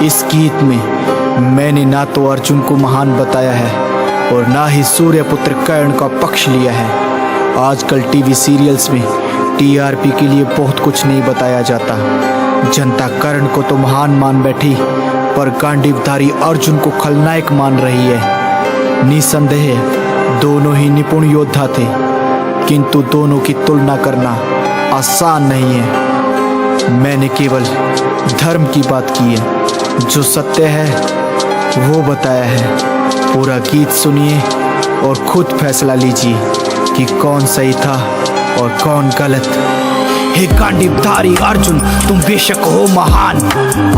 इस गीत में मैंने ना तो अर्जुन को महान बताया है और ना ही सूर्यपुत्र कर्ण का पक्ष लिया है। आजकल टीवी सीरियल्स में टीआरपी के लिए बहुत कुछ नहीं बताया जाता। जनता कर्ण को तो महान मान बैठी, पर गांडीवधारी अर्जुन को खलनायक मान रही है। निसंदेह दोनों ही निपुण योद्धा थे, किंतु दोनों की तुलना करना आसान नहीं है। मैंने केवल धर्म की बात की है, जो सत्य है वो बताया है। पूरा गीत सुनिए और खुद फैसला लीजिए कि कौन सही था और कौन गलत। हे गांडीवधारी अर्जुन, तुम बेशक हो महान,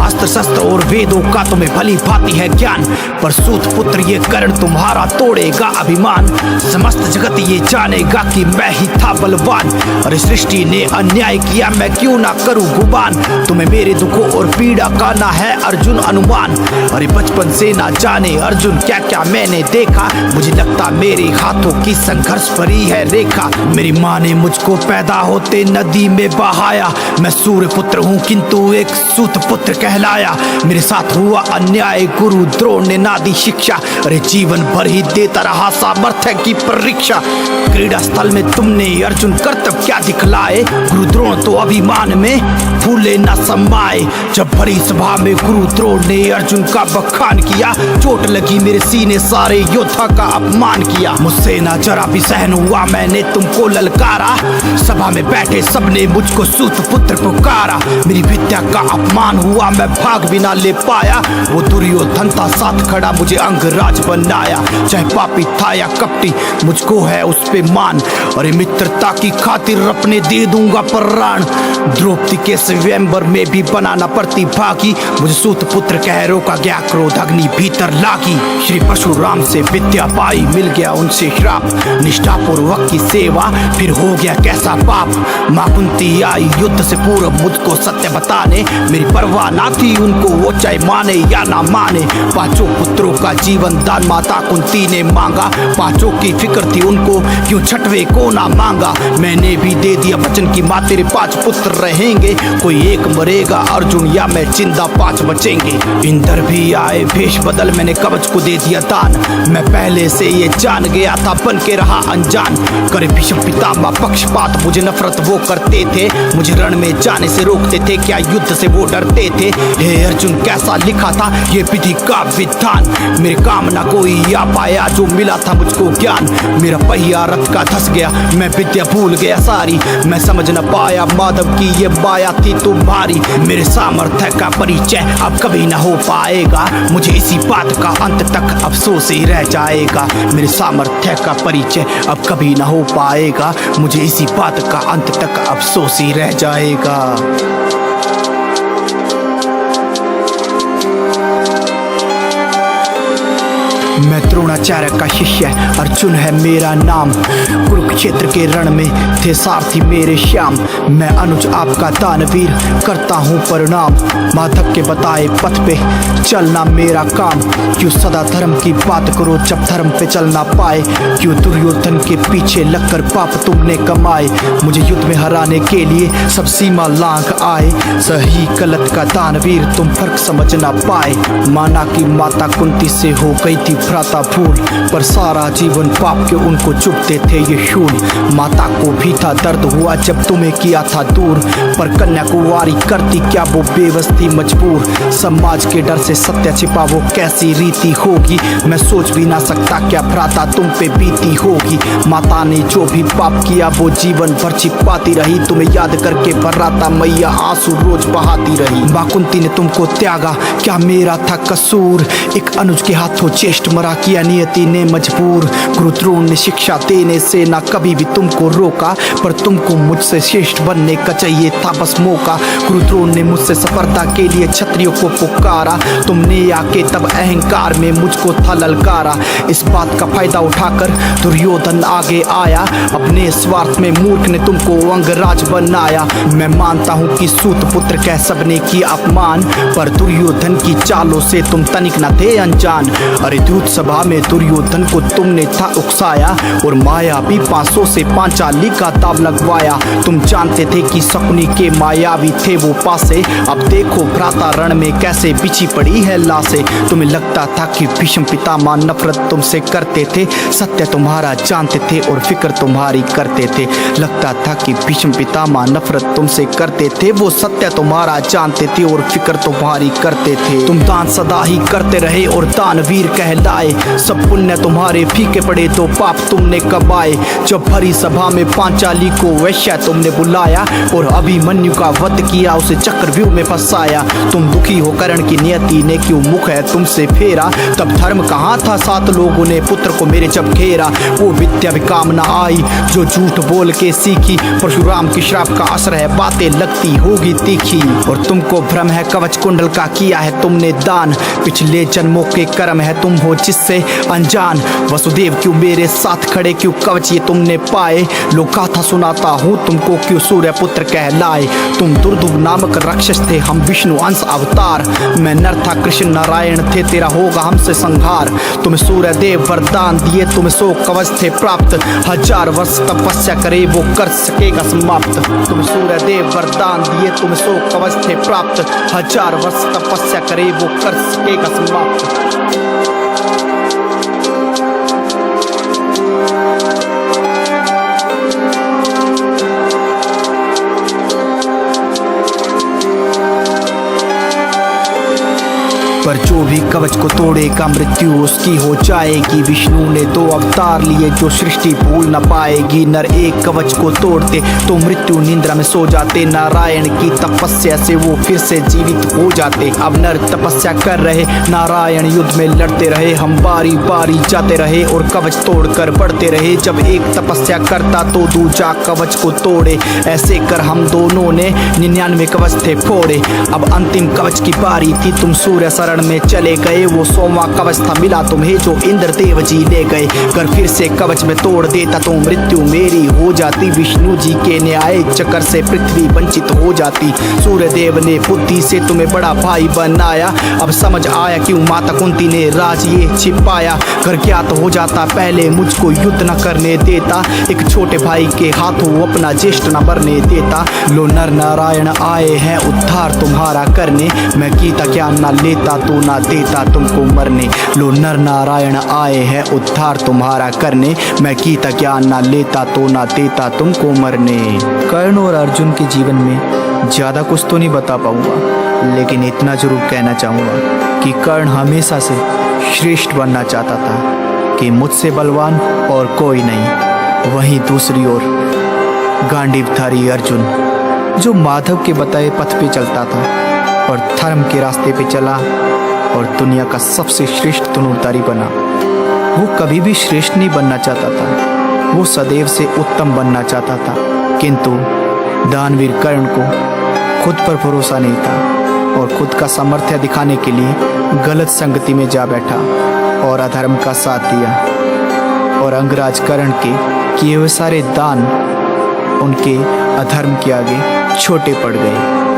अस्त्र शस्त्र और वेदों का तुम्हें भली भांति है ज्ञान, पर सूत पुत्र ये कर्ण तुम्हारा तोड़ेगा अभिमान। समस्त जगत ये जानेगा कि मैं ही था बलवान, और सृष्टि ने अन्याय किया मैं क्यों ना करूं गुमान। तुम्हें मेरे दुखों और पीड़ा का ना है अर्जुन अनुमान। अरे बचपन से ना जाने अर्जुन क्या क्या मैंने देखा, मुझे लगता मेरे हाथों की संघर्ष भरी है रेखा। मेरी माँ ने मुझको पैदा होते नदी में बहाया, मैं सूर्य पुत्र हूँ किंतु एक सूत पुत्र कहलाया। मेरे साथ हुआ अन्याय, गुरु द्रोण ने ना दी शिक्षा, अरे जीवन भर ही देता रहा सामर्थ्य की परीक्षा। क्रीड़ा स्थल में तुमने अर्जुन कर्तव्य क्या दिखलाए, गुरु द्रोण तो अभिमान में फूले न समाए। जब भरी सभा में गुरु द्रोण ने अर्जुन का बखान किया, चोट लगी मेरे सीने सारे योद्धा का अपमान किया। मुझसे ना जरा भी सहन हुआ, मैंने तुमको ललकारा, सभा में बैठे सबने मुझको सूत पुत्र पुकारा। मेरी विद्या का अपमान हुआ, मैं भाग भी ना ले पाया, वो दुर्योधन था साथ खड़ा मुझे अंगराज बनाया। चाहे पापी था या कपटी मुझको है उस पे मान, अरे मित्रता की खातिर अपने दे दूंगा प्राण। द्रौपदी के स्वयंवर में भी बनाना पड़ती भागी, मुझे सूत पुत्र कह रोका गया, क्रोध अग्नि भीतर लागी। श्री परशुराम से विद्या पाई, मिल गया उनसे श्राप, निष्ठा पूर्वक की सेवा फिर हो गया कैसा पाप। माँ कुंती आई युद्ध से पूर्व मुझको सत्य बताने, मेरी परवाह ना थी उनको वो चाहे माने या ना माने। पांचों पुत्रों का जीवन दान माता कुंती ने मांगा, पांचों की फिक्र थी उनको क्यों छठवे को ना मांगा। मैंने भी दे दिया वचन की माँ तेरे 5 पुत्र रहेंगे, कोई एक मरेगा अर्जुन या मैं जिंदा 5 बचेंगे। इंद्र भी आए भेष बदल, मैंने कवच को दे दिया दान, मैं पहले से ये जान गया था बन के रहा अनजान। करे भीष्म पितामह पक्षपात, मुझे नफरत वो करते थे, मुझे रण में जाने से रोकते थे, क्या युद्ध से वो डरते थे। हे अर्जुन कैसा लिखा था ये विधि का विधान, मेरे काम ना कोई आ पाया जो मिला था मुझको ज्ञान। मेरा पहिया रथ का धस गया, मैं विद्या भूल गया सारी, मैं समझ न पाया माधव की ये माया थी तुम्हारी। मेरे सामर्थ्य का परिचय अब कभी ना हो पाएगा, मुझे इसी बात का अंत तक अफसोस ही रह जाएगा। मेरे सामर्थ्य का परिचय अब कभी ना हो पाएगा, मुझे इसी बात का अंत तक अफसोस ही रह जाएगा। मैं द्रोणाचार्य का शिष्य अर्जुन है मेरा नाम, कुरुक्षेत्र के रण में थे सारथी मेरे श्याम। मैं अनुज आपका दानवीर करता हूँ प्रणाम, माधव के बताए पथ पे चलना मेरा काम। क्यों सदा धर्म की बात करो जब धर्म पे चलना पाए, क्यों दुर्योधन के पीछे लगकर पाप तुमने कमाए। मुझे युद्ध में हराने के लिए सब सीमा लांघ आए, सही गलत का दानवीर तुम फर्क समझ ना पाए। माना कि माता कुंती से हो गई थी भ्राता भूल, पर सारा जीवन पाप के उनको चुभते थे ये शूल। माता को भी था दर्द हुआ जब तुम्हें किया था दूर, पर कन्या कुंवारी करती क्या वो बेबस थी मजबूर। समाज के डर से सत्य छिपा वो कैसी रीति होगी, मैं सोच भी ना सकता क्या भ्राता तुम पे बीती होगी। माता ने जो भी पाप किया वो जीवन भर छिपाती रही, तुम्हें याद करके भ्राता मैया आंसू रोज बहाती रही। माँ कुंती ने तुमको त्यागा क्या मेरा था कसूर, एक अनुज के हाथों चेष्ट मरा किया नियति ने मजबूर। गुरु द्रोण ने शिक्षा देने से ना कभी भी तुमको रोका, पर तुमको मुझसे श्रेष्ठ बनने का चाहिए था बस मौका। गुरु द्रोण ने मुझसे सफलता के लिए क्षत्रियों को पुकारा, तुमने आके तब अहंकार में मुझको था ललकारा। इस बात का फायदा उठाकर दुर्योधन आगे आया, अपने स्वार्थ में मूर्ख ने तुमको अंगराज बनाया। मैं मानता हूँ कि सूत पुत्र कह सबने किया अपमान, पर दुर्योधन की चालों से तुम तनिक न थे अनजान। अरे दूत सभा सभा में दुर्योधन को तुमने था उकसाया और मायावी 500 से पांचाली का ताब लगवाया। तुम जानते थे कि शकुनी के मायावी थे वो पासे, अब देखो भ्राता रण में कैसे बिछी पड़ी है लाशें। तुम्हें लगता था कि भीष्म पितामह नफरत तुमसे करते थे, सत्य तुम्हारा जानते थे और फिक्र तुम्हारी करते थे। लगता था कि भीष्म पितामह नफरत तुमसे करते थे, वो सत्य तुम्हारा जानते थे और फिक्र तुम्हारी करते थे। तुम दान सदा ही करते रहे और दानवीर कहलाए, सब पुण्य तुम्हारे फीके पड़े तो पाप तुमने कबाए। जब भरी सभा में पांचाली को वैश्य तुमने बुलाया और अभिमन्यु का वध किया, उसे चक्रव्यूह में फंसाया। तुम दुखी हो कर्ण की नियति ने क्यों मुख है तुमसे फेरा, तब धर्म कहाँ था 7 लोगों ने पुत्र को मेरे जब घेरा। वो विद्या विकामना आई जो झूठ बोल के सीखी, परशुराम की श्राप का असर है बातें लगती होगी तीखी। और तुमको भ्रम है कवच कुंडल का किया है तुमने दान, पिछले जन्मों के कर्म है तुम हो जिससे अनजान। वसुदेव क्यों मेरे साथ खड़े, क्यों कवच ये तुमने पाए, लोक गाथा सुनाता हूँ तुमको क्यों सूर्य पुत्र कहलाए। तुम दुर्दुभ नामक राक्षस थे, हम विष्णु अंश अवतार, मैं नर था कृष्ण नारायण थे, तेरा होगा हमसे संहार। तुम्हें सूर्य देव वरदान दिए, तुम्हें 100 कवच थे प्राप्त, 1000 वर्ष तपस्या करे वो कर सकेगा समाप्त। तुम्हें सूर्य देव वरदान दिए, तुम्हें 100 कवच थे प्राप्त, 1000 वर्ष तपस्या करे वो कर सकेगा समाप्त। पर जो भी कवच को तोड़ेगा मृत्यु उसकी हो जाएगी। विष्णु ने 2 अवतार लिए जो सृष्टि भूल न पाएगी। नर एक कवच को तोड़ते तो मृत्यु निंद्रा में सो जाते, नारायण की तपस्या से वो फिर से जीवित हो जाते। अब नर तपस्या कर रहे, नारायण युद्ध में लड़ते रहे, हम बारी बारी जाते रहे और कवच तोड़कर बढ़ते रहे। जब एक तपस्या करता तो दूजा कवच को तोड़े, ऐसे कर हम दोनों ने 99 कवच थे फोड़े। अब अंतिम कवच की बारी थी, तुम सूर्य शरण में चले गए, वो 100वां कवच था मिला तुम्हें जो इंद्र देव जी ले गए। कर फिर से कवच में तोड़ देता तो मृत्यु मेरी हो जाती, विष्णु जी के न्याय चक्कर से पृथ्वी वंचित हो जाती। सूर्य देव ने बुद्धि से तुम्हें बड़ा भाई बनाया, अब समझ आया क्यों माता कुंती ने राज ये छिपाया। घर ज्ञात हो जाता पहले मुझको युद्ध न करने देता, एक छोटे भाई के हाथों अपना ज्येष्ठ न मरने देता। लो नर नारायण आए हैं उद्धार तुम्हारा करने, मैं गीता ज्ञान न लेता तो ना देता तुमको मरने। लो नर नारायण आए हैं उद्धार तुम्हारा करने, मैं गीता ज्ञान ना लेता तो ना देता तुमको मरने। कर्ण और अर्जुन के जीवन में ज़्यादा कुछ तो नहीं बता पाऊंगा, लेकिन इतना जरूर कहना चाहूँगा कि कर्ण हमेशा से श्रेष्ठ बनना चाहता था कि मुझसे बलवान और कोई नहीं। वहीं दूसरी ओर गांडीवधारी अर्जुन जो माधव के बताए पथ पे चलता था और धर्म के रास्ते पे चला और दुनिया का सबसे श्रेष्ठ धनुर्धारी बना। वो कभी भी श्रेष्ठ नहीं बनना चाहता था, वो सदैव से उत्तम बनना चाहता था। किंतु दानवीर कर्ण को खुद पर भरोसा नहीं था और खुद का सामर्थ्य दिखाने के लिए गलत संगति में जा बैठा और अधर्म का साथ दिया। और अंगराज कर्ण के किए हुए सारे दान उनके अधर्म के आगे छोटे पड़ गए।